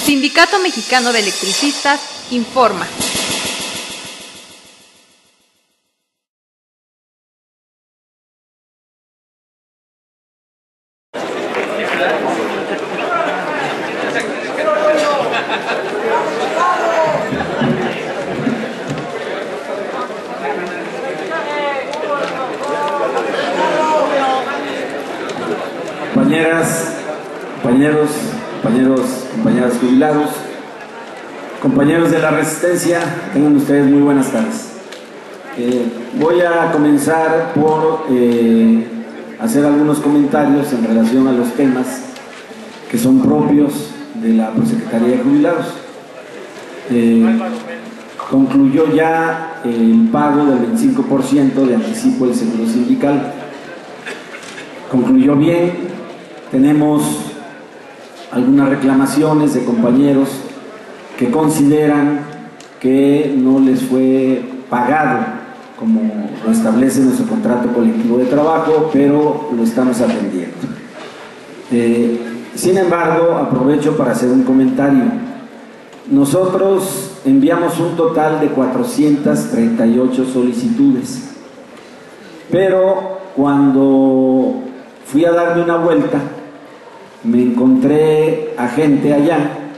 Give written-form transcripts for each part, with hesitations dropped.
Sindicato Mexicano de Electricistas informa. Compañeras, compañeras jubilados, compañeros de la Resistencia, tengan ustedes muy buenas tardes. Voy a comenzar por hacer algunos comentarios en relación a los temas que son propios de la Prosecretaría de Jubilados. Concluyó ya el pago del 25% de anticipo del seguro sindical. Concluyó bien. Tenemos algunas reclamaciones de compañeros que consideran que no les fue pagado como lo establece nuestro contrato colectivo de trabajo, pero lo estamos atendiendo. Sin embargo, aprovecho para hacer un comentario. Nosotros enviamos un total de 438 solicitudes, pero cuando fui a darme una vuelta, me encontré a gente allá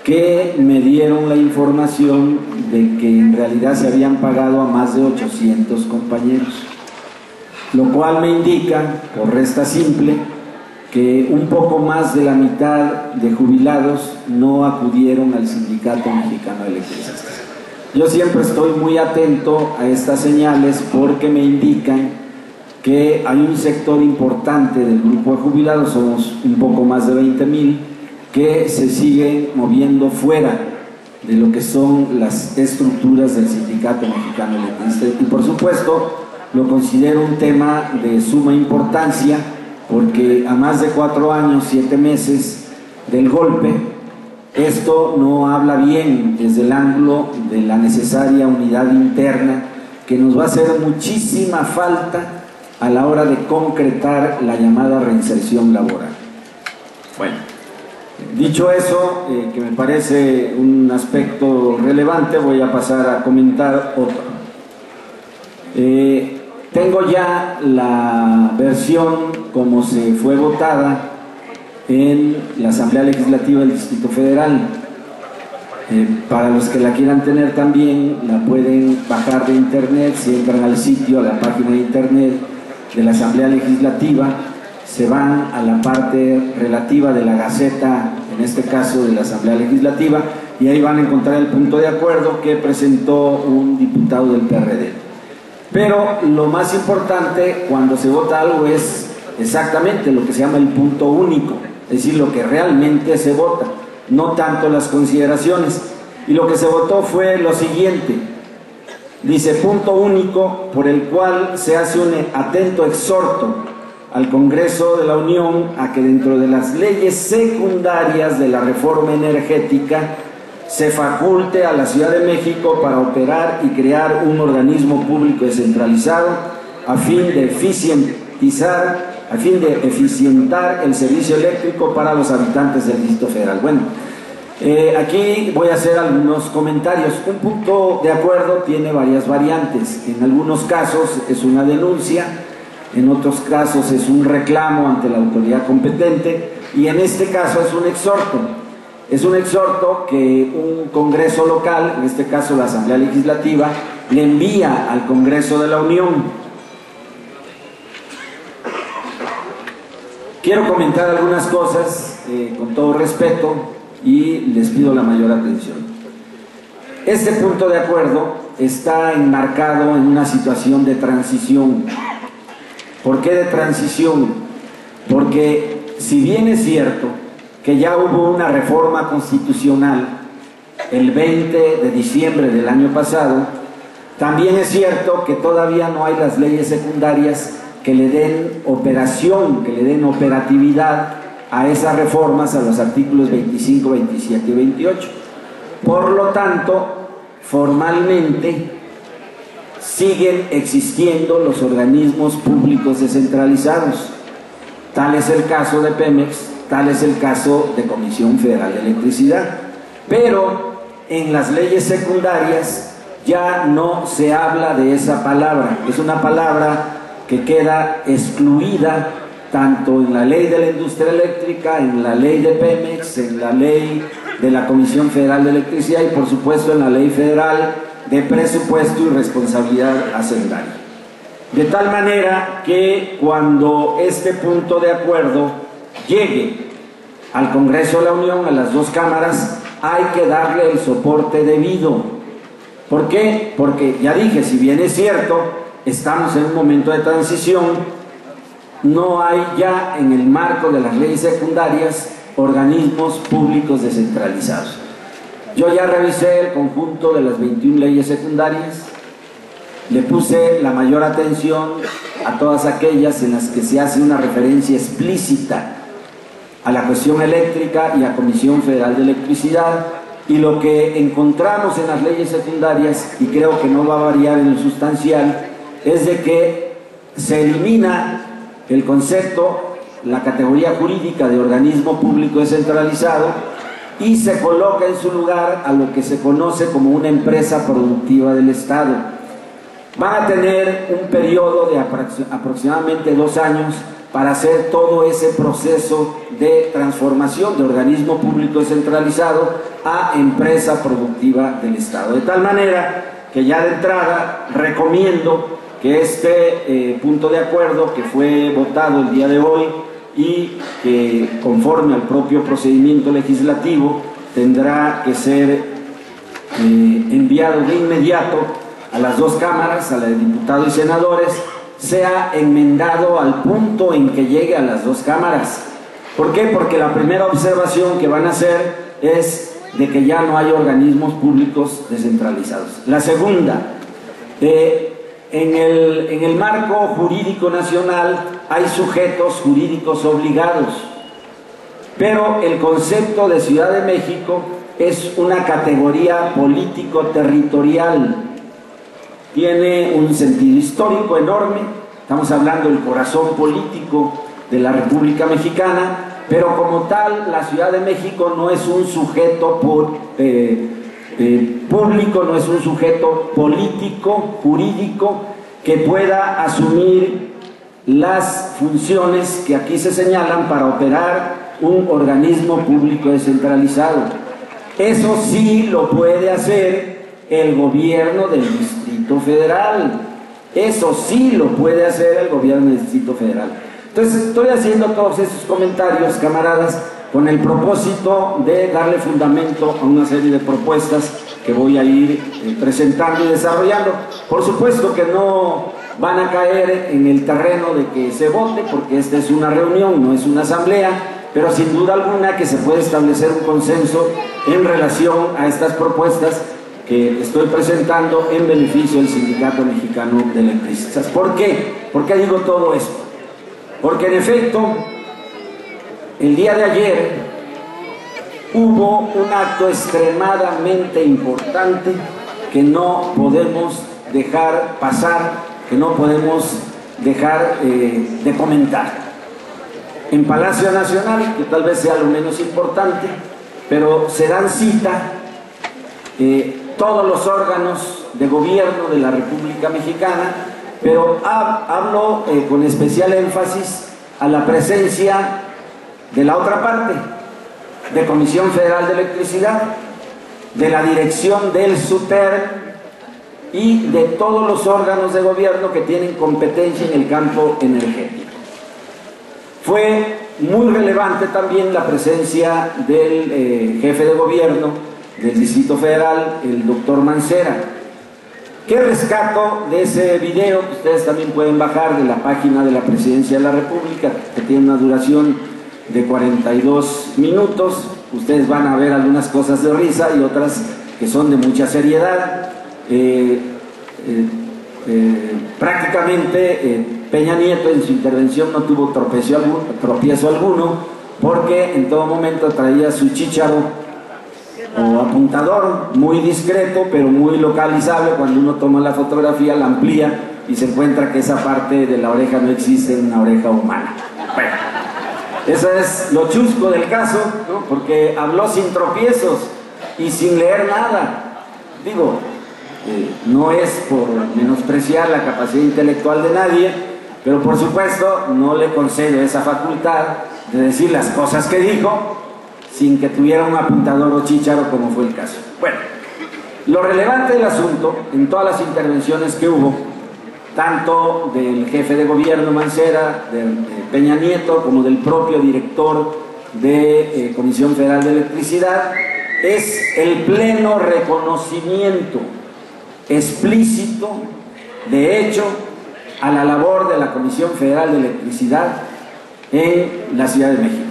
que me dieron la información de que en realidad se habían pagado a más de 800 compañeros, lo cual me indica, por resta simple, que un poco más de la mitad de jubilados no acudieron al Sindicato Mexicano de Electricistas. Yo siempre estoy muy atento a estas señales porque me indican que hay un sector importante del grupo de jubilados, somos un poco más de 20,000, que se sigue moviendo fuera de lo que son las estructuras del Sindicato Mexicano de Electricistas. Y por supuesto lo considero un tema de suma importancia porque a más de 4 años, 7 meses del golpe, esto no habla bien desde el ángulo de la necesaria unidad interna que nos va a hacer muchísima falta a la hora de concretar la llamada reinserción laboral. Bueno, dicho eso, que me parece un aspecto relevante, voy a pasar a comentar otro. Tengo ya la versión como se fue votada en la Asamblea Legislativa del Distrito Federal. Para los que la quieran tener también, la pueden bajar de internet. Si entran al sitio, a la página de internet de la Asamblea Legislativa, se van a la parte relativa de la Gaceta, en este caso de la Asamblea Legislativa, y ahí van a encontrar el punto de acuerdo que presentó un diputado del PRD. Pero lo más importante cuando se vota algo es exactamente lo que se llama el punto único, es decir, lo que realmente se vota, no tanto las consideraciones. Y lo que se votó fue lo siguiente. Dice: punto único por el cual se hace un atento exhorto al Congreso de la Unión a que dentro de las leyes secundarias de la reforma energética se faculte a la Ciudad de México para operar y crear un organismo público descentralizado a fin de eficientar el servicio eléctrico para los habitantes del Distrito Federal. Bueno, aquí voy a hacer algunos comentarios. Un punto de acuerdo tiene varias variantes. En algunos casos es una denuncia, en otros casos es un reclamo ante la autoridad competente y en este caso es un exhorto. Es un exhorto que un Congreso local, en este caso la Asamblea Legislativa, le envía al Congreso de la Unión. Quiero comentar algunas cosas con todo respeto y les pido la mayor atención. Este punto de acuerdo está enmarcado en una situación de transición. ¿Por qué de transición? Porque si bien es cierto que ya hubo una reforma constitucional el 20 de diciembre del año pasado, también es cierto que todavía no hay las leyes secundarias que le den operación, que le den operatividad a esas reformas, a los artículos 25, 27 y 28. Por lo tanto, formalmente siguen existiendo los organismos públicos descentralizados. Tal es el caso de Pemex, tal es el caso de Comisión Federal de Electricidad. Pero en las leyes secundarias ya no se habla de esa palabra, es una palabra que queda excluida tanto en la ley de la industria eléctrica, en la ley de Pemex, en la ley de la Comisión Federal de Electricidad y por supuesto en la ley federal de presupuesto y responsabilidad hacendaria. De tal manera que cuando este punto de acuerdo llegue al Congreso de la Unión, a las dos cámaras, hay que darle el soporte debido. ¿Por qué? Porque ya dije, si bien es cierto, estamos en un momento de transición, no hay ya en el marco de las leyes secundarias organismos públicos descentralizados. Yo ya revisé el conjunto de las 21 leyes secundarias, le puse la mayor atención a todas aquellas en las que se hace una referencia explícita a la cuestión eléctrica y a Comisión Federal de Electricidad, y lo que encontramos en las leyes secundarias, y creo que no va a variar en lo sustancial, es de que se elimina el concepto, la categoría jurídica de organismo público descentralizado y se coloca en su lugar a lo que se conoce como una empresa productiva del Estado. Van a tener un periodo de aproximadamente 2 años para hacer todo ese proceso de transformación de organismo público descentralizado a empresa productiva del Estado. De tal manera que ya de entrada recomiendo que este punto de acuerdo que fue votado el día de hoy y que conforme al propio procedimiento legislativo tendrá que ser enviado de inmediato a las dos cámaras, a la de diputados y senadores, sea enmendado al punto en que llegue a las dos cámaras. ¿Por qué? Porque la primera observación que van a hacer es de que ya no hay organismos públicos descentralizados. La segunda, en el marco jurídico nacional hay sujetos jurídicos obligados, pero el concepto de Ciudad de México es una categoría político-territorial, tiene un sentido histórico enorme, estamos hablando del corazón político de la República Mexicana, pero como tal la Ciudad de México no es un sujeto público, no es un sujeto político, jurídico, que pueda asumir las funciones que aquí se señalan para operar un organismo público descentralizado. Eso sí lo puede hacer el gobierno del Distrito Federal, eso sí lo puede hacer el gobierno del Distrito Federal. Entonces estoy haciendo todos estos comentarios, camaradas, con el propósito de darle fundamento a una serie de propuestas que voy a ir presentando y desarrollando. Por supuesto que no van a caer en el terreno de que se vote, porque esta es una reunión, no es una asamblea, pero sin duda alguna que se puede establecer un consenso en relación a estas propuestas que estoy presentando en beneficio del Sindicato Mexicano de Electricistas. ¿Por qué? ¿Por qué digo todo esto? Porque en efecto, el día de ayer hubo un acto extremadamente importante que no podemos dejar pasar, que no podemos dejar de comentar. En Palacio Nacional, que tal vez sea lo menos importante, pero se dan cita todos los órganos de gobierno de la República Mexicana, pero hablo con especial énfasis a la presencia de la otra parte, de Comisión Federal de Electricidad, de la dirección del SUTER y de todos los órganos de gobierno que tienen competencia en el campo energético. Fue muy relevante también la presencia del jefe de gobierno del Distrito Federal, el doctor Mancera. ¿Qué rescato de ese video que ustedes también pueden bajar de la página de la Presidencia de la República, que tiene una duración de 42 minutos? Ustedes van a ver algunas cosas de risa y otras que son de mucha seriedad. Prácticamente Peña Nieto en su intervención no tuvo tropiezo alguno, porque en todo momento traía su chícharo o apuntador muy discreto pero muy localizable. Cuando uno toma la fotografía la amplía y se encuentra que esa parte de la oreja no existe en una oreja humana. Bueno, Eso es lo chusco del caso, ¿no? Porque habló sin tropiezos y sin leer nada. Digo, no es por menospreciar la capacidad intelectual de nadie, pero por supuesto no le concedo esa facultad de decir las cosas que dijo sin que tuviera un apuntador o chícharo, como fue el caso. Bueno, lo relevante del asunto, en todas las intervenciones que hubo, tanto del jefe de gobierno Mancera, de Peña Nieto, como del propio director de Comisión Federal de Electricidad, es el pleno reconocimiento explícito, de hecho, a la labor de la Comisión Federal de Electricidad en la Ciudad de México.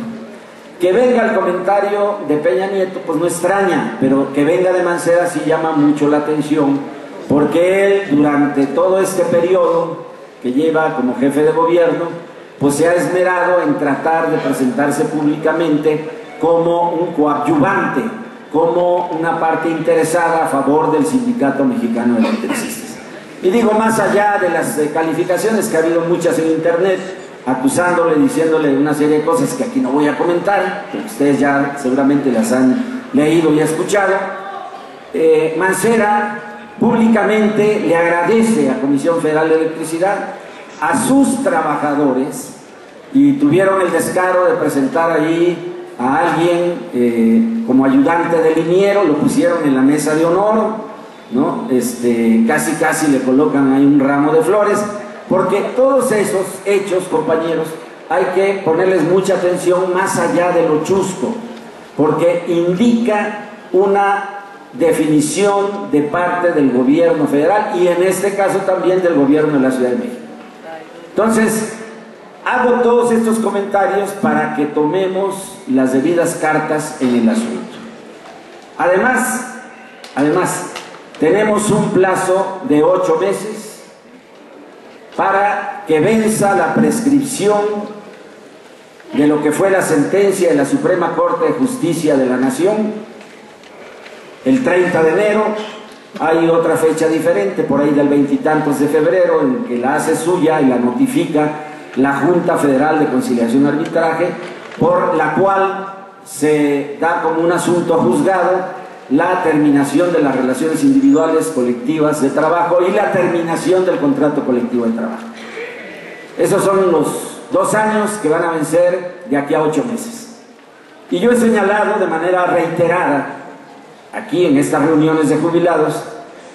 Que venga el comentario de Peña Nieto, pues no extraña, pero que venga de Mancera sí llama mucho la atención, porque él durante todo este periodo que lleva como jefe de gobierno, pues se ha esmerado en tratar de presentarse públicamente como un coadyuvante, como una parte interesada a favor del Sindicato Mexicano de Electricistas. Y digo, más allá de las calificaciones, que ha habido muchas en internet, acusándole, diciéndole una serie de cosas que aquí no voy a comentar, que ustedes ya seguramente las han leído y escuchado, Mancera públicamente le agradece a Comisión Federal de Electricidad, a sus trabajadores, y tuvieron el descaro de presentar ahí a alguien como ayudante de liniero, lo pusieron en la mesa de honor, ¿no? Casi le colocan ahí un ramo de flores, porque todos esos hechos, compañeros, hay que ponerles mucha atención más allá de lo chusco, porque indica una definición de parte del gobierno federal y en este caso también del gobierno de la Ciudad de México. Entonces, hago todos estos comentarios para que tomemos las debidas cartas en el asunto. Además, tenemos un plazo de 8 meses para que venza la prescripción de lo que fue la sentencia de la Suprema Corte de Justicia de la Nación, el 30 de enero. Hay otra fecha diferente, por ahí del 20 y tantos de febrero, en que la hace suya y la notifica la Junta Federal de Conciliación y Arbitraje, por la cual se da como un asunto juzgado la terminación de las relaciones individuales colectivas de trabajo y la terminación del contrato colectivo de trabajo. Esos son los 2 años que van a vencer de aquí a 8 meses. Y yo he señalado de manera reiterada aquí en estas reuniones de jubilados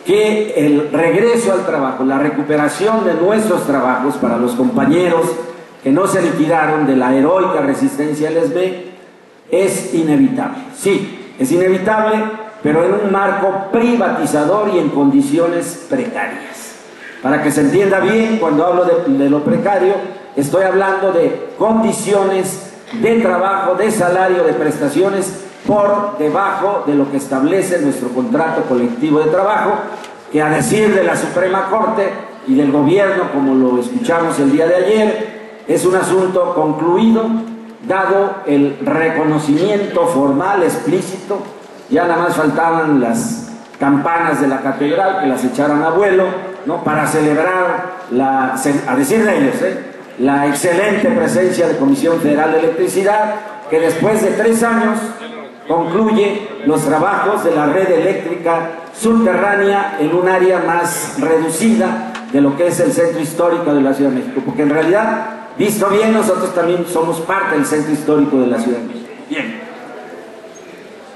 que el regreso al trabajo, la recuperación de nuestros trabajos para los compañeros que no se liquidaron de la heroica resistencia al ESME es inevitable. Sí, es inevitable, pero en un marco privatizador y en condiciones precarias. Para que se entienda bien, cuando hablo de lo precario, estoy hablando de condiciones de trabajo, de salario, de prestaciones por debajo de lo que establece nuestro contrato colectivo de trabajo, que a decir de la Suprema Corte y del gobierno, como lo escuchamos el día de ayer, es un asunto concluido, dado el reconocimiento formal, explícito. Ya nada más faltaban las campanas de la catedral, que las echaran a vuelo, ¿no? Para celebrar, a decir de ellos, la excelente presencia de Comisión Federal de Electricidad, que después de 3 años concluye los trabajos de la red eléctrica subterránea en un área más reducida de lo que es el centro histórico de la Ciudad de México, porque en realidad, visto bien, nosotros también somos parte del centro histórico de la Ciudad de México. Bien.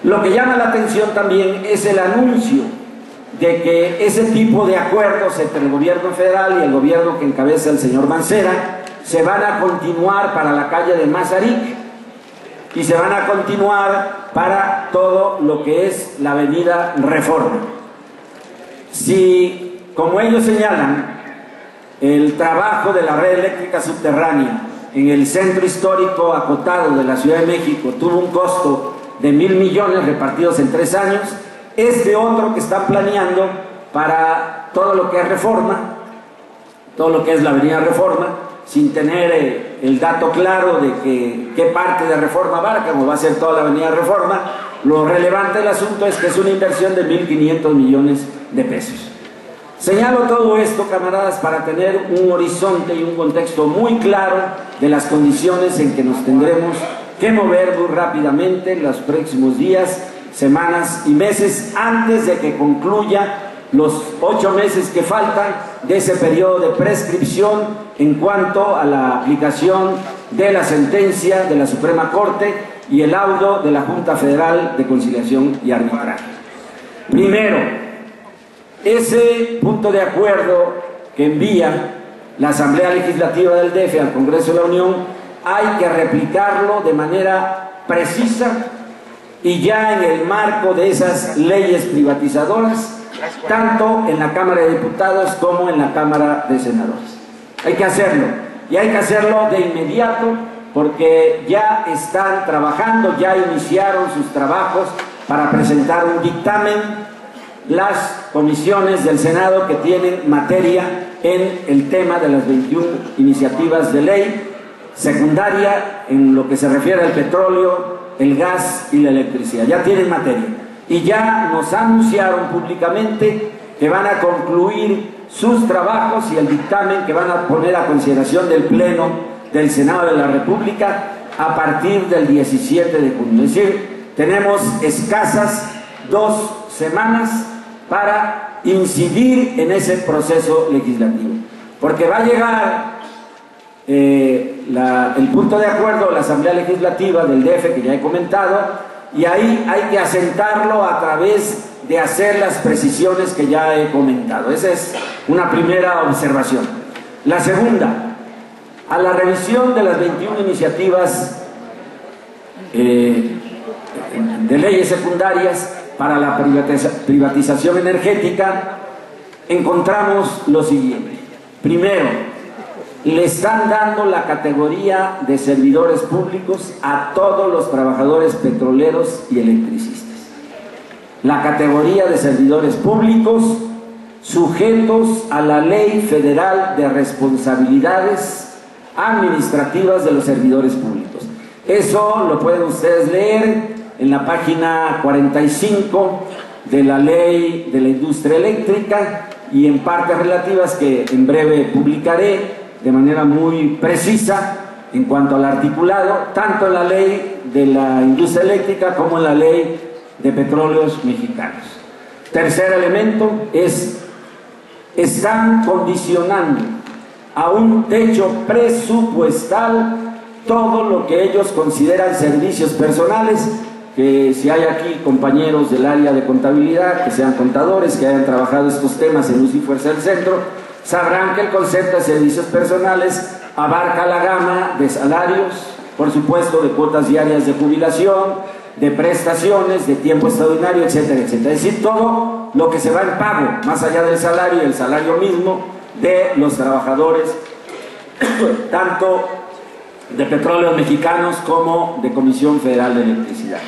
Lo que llama la atención también es el anuncio de que ese tipo de acuerdos entre el gobierno federal y el gobierno que encabeza el señor Mancera se van a continuar para la calle de Mazarik y se van a continuar para todo lo que es la avenida Reforma. Si, como ellos señalan, el trabajo de la red eléctrica subterránea en el centro histórico acotado de la Ciudad de México tuvo un costo de 1,000 millones repartidos en 3 años, este otro que están planeando para todo lo que es Reforma, todo lo que es la avenida Reforma, sin tener el dato claro de qué parte de Reforma abarca, como va a ser toda la avenida Reforma, lo relevante del asunto es que es una inversión de 1,500 millones de pesos. Señalo todo esto, camaradas, para tener un horizonte y un contexto muy claro de las condiciones en que nos tendremos que mover muy rápidamente en los próximos días, semanas y meses, antes de que concluya los 8 meses que faltan de ese periodo de prescripción en cuanto a la aplicación de la sentencia de la Suprema Corte y el laudo de la Junta Federal de Conciliación y Arbitraje. Primero, ese punto de acuerdo que envía la Asamblea Legislativa del DF al Congreso de la Unión hay que replicarlo de manera precisa y ya en el marco de esas leyes privatizadoras, tanto en la Cámara de Diputados como en la Cámara de Senadores. Hay que hacerlo, y hay que hacerlo de inmediato, porque ya están trabajando, ya iniciaron sus trabajos para presentar un dictamen las comisiones del Senado que tienen materia en el tema de las 21 iniciativas de ley secundaria en lo que se refiere al petróleo, el gas y la electricidad. Ya tienen materia y ya nos anunciaron públicamente que van a concluir sus trabajos y el dictamen que van a poner a consideración del Pleno del Senado de la República a partir del 17 de junio. Es decir, tenemos escasas 2 semanas para incidir en ese proceso legislativo, porque va a llegar el punto de acuerdo de la Asamblea Legislativa del DF, que ya he comentado, y ahí hay que asentarlo a través de hacer las precisiones que ya he comentado. Esa es una primera observación. La segunda, a la revisión de las 21 iniciativas de leyes secundarias para la privatización energética, encontramos lo siguiente. Primero, le están dando la categoría de servidores públicos a todos los trabajadores petroleros y electricistas. La categoría de servidores públicos sujetos a la Ley Federal de Responsabilidades Administrativas de los Servidores Públicos. Eso lo pueden ustedes leer en la página 45 de la Ley de la Industria Eléctrica y en partes relativas que en breve publicaré de manera muy precisa en cuanto al articulado, tanto en la Ley de la Industria Eléctrica como en la Ley de Petróleos Mexicanos. Tercer elemento es: están condicionando a un techo presupuestal todo lo que ellos consideran servicios personales, que si hay aquí compañeros del área de contabilidad, que sean contadores, que hayan trabajado estos temas en Luz y Fuerza del Centro, sabrán que el concepto de servicios personales abarca la gama de salarios, por supuesto de cuotas diarias de jubilación, de prestaciones, de tiempo extraordinario, etcétera, etcétera. Es decir, todo lo que se va en pago, más allá del salario y el salario mismo de los trabajadores, tanto de Petróleos Mexicanos como de Comisión Federal de Electricidad.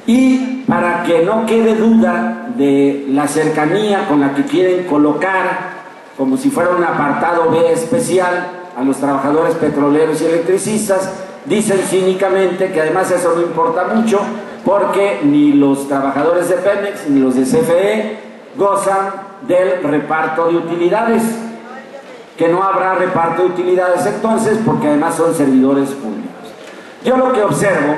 Y para que no quede duda de la cercanía con la que quieren colocar, como si fuera un apartado B especial, a los trabajadores petroleros y electricistas, dicen cínicamente que además eso no importa mucho, porque ni los trabajadores de Pemex ni los de CFE gozan del reparto de utilidades, que no habrá reparto de utilidades entonces, porque además son servidores públicos. Yo lo que observo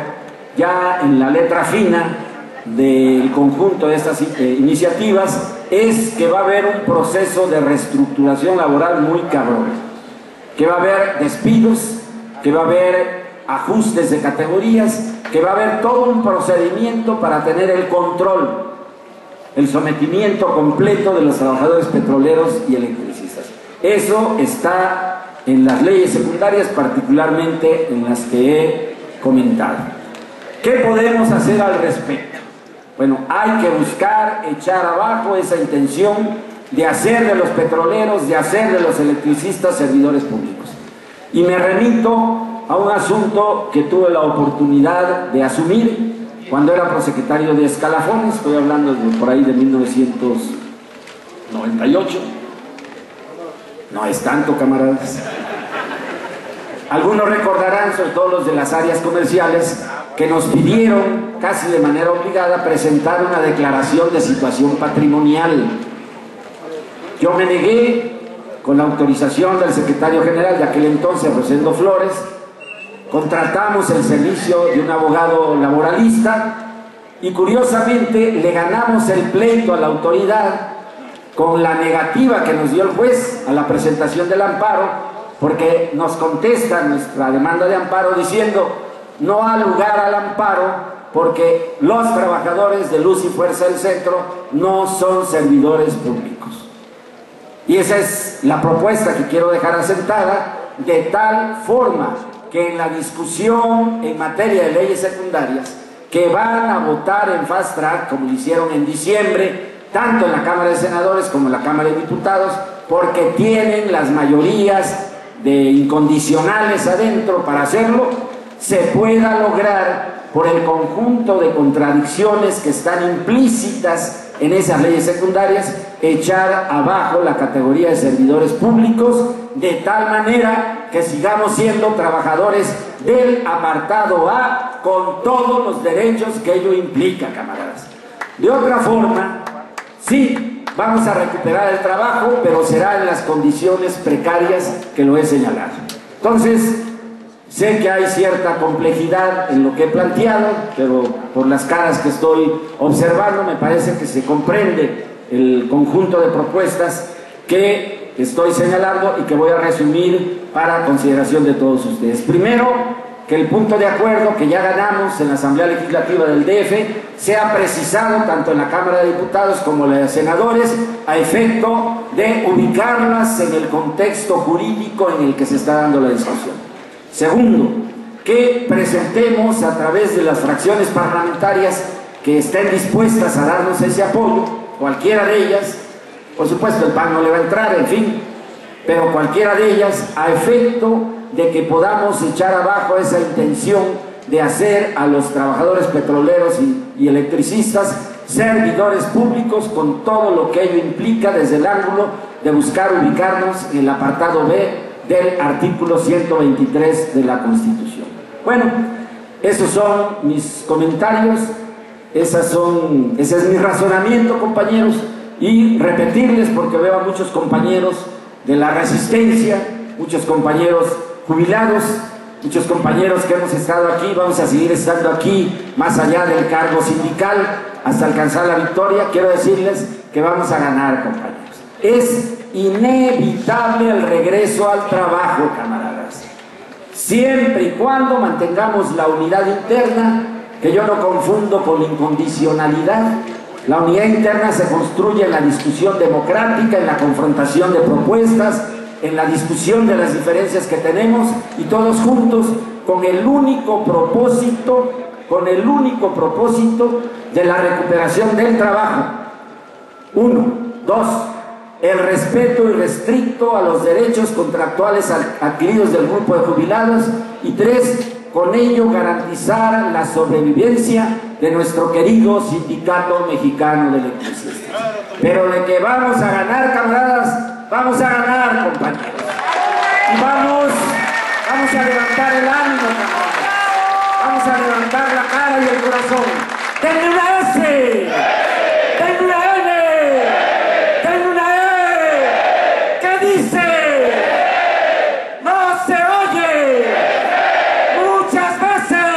ya en la letra fina del conjunto de estas iniciativas es que va a haber un proceso de reestructuración laboral muy cabrón, que va a haber despidos, que va a haber ajustes de categorías, que va a haber todo un procedimiento para tener el control, el sometimiento completo de los trabajadores petroleros y electricistas. Eso está en las leyes secundarias, particularmente en las que he comentado. ¿Qué podemos hacer al respecto? Bueno, hay que buscar echar abajo esa intención de hacer de los petroleros, de hacer de los electricistas servidores públicos. Y me remito a un asunto que tuve la oportunidad de asumir cuando era prosecretario de Escalafones, estoy hablando de por ahí de 1998. No es tanto, camaradas. Algunos recordarán, sobre todo los de las áreas comerciales, que nos pidieron, casi de manera obligada, presentar una declaración de situación patrimonial. Yo me negué, con la autorización del secretario general de aquel entonces, Rosendo Flores, contratamos el servicio de un abogado laboralista y curiosamente le ganamos el pleito a la autoridad con la negativa que nos dio el juez a la presentación del amparo, porque nos contesta nuestra demanda de amparo diciendo no ha lugar al amparo porque los trabajadores de Luz y Fuerza del Centro no son servidores públicos. Y esa es la propuesta que quiero dejar asentada, de tal forma que en la discusión en materia de leyes secundarias que van a votar en fast track, como lo hicieron en diciembre, tanto en la Cámara de Senadores como en la Cámara de Diputados, porque tienen las mayorías de incondicionales adentro para hacerlo, se pueda lograr por el conjunto de contradicciones que están implícitas en esas leyes secundarias, echar abajo la categoría de servidores públicos, de tal manera que sigamos siendo trabajadores del apartado A con todos los derechos que ello implica, camaradas. De otra forma, sí, vamos a recuperar el trabajo, pero será en las condiciones precarias que lo he señalado. Entonces, sé que hay cierta complejidad en lo que he planteado, pero por las caras que estoy observando me parece que se comprende el conjunto de propuestas que estoy señalando y que voy a resumir para consideración de todos ustedes. Primero, que el punto de acuerdo que ya ganamos en la Asamblea Legislativa del DF sea precisado tanto en la Cámara de Diputados como en la de Senadores a efecto de ubicarlas en el contexto jurídico en el que se está dando la discusión. Segundo, que presentemos a través de las fracciones parlamentarias que estén dispuestas a darnos ese apoyo, cualquiera de ellas, por supuesto el PAN no le va a entrar, en fin, pero cualquiera de ellas a efecto de que podamos echar abajo esa intención de hacer a los trabajadores petroleros y electricistas servidores públicos con todo lo que ello implica desde el ángulo de buscar ubicarnos en el apartado B del artículo 123 de la Constitución. Bueno, esos son mis comentarios, ese es mi razonamiento, compañeros, y repetirles, porque veo a muchos compañeros de la resistencia, muchos compañeros jubilados, muchos compañeros que hemos estado aquí, vamos a seguir estando aquí más allá del cargo sindical hasta alcanzar la victoria. Quiero decirles que vamos a ganar, compañeros. Es inevitable el regreso al trabajo, camaradas, siempre y cuando mantengamos la unidad interna, que yo no confundo con incondicionalidad. La unidad interna se construye en la discusión democrática, en la confrontación de propuestas, en la discusión de las diferencias que tenemos, y todos juntos con el único propósito de la recuperación del trabajo. 1. 2. El respeto irrestricto a los derechos contractuales adquiridos del grupo de jubilados. Y 3. Con ello garantizar la sobrevivencia de nuestro querido Sindicato Mexicano de Electricistas. Pero de que vamos a ganar, camaradas, vamos a ganar, compañeros. Y vamos a levantar el ánimo, camaradas. Vamos a levantar la cara y el corazón. ¡Denle una S! ¡Denle una N! ¡Denle una E! ¿Qué dice? ¡No se oye! ¡Muchas veces!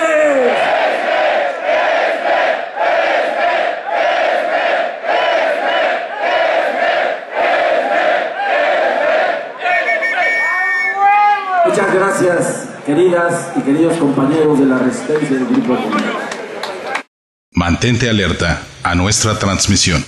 Muchas gracias, queridas y queridos compañeros de la resistencia del Grupo de Jubilados. Mantente alerta a nuestra transmisión.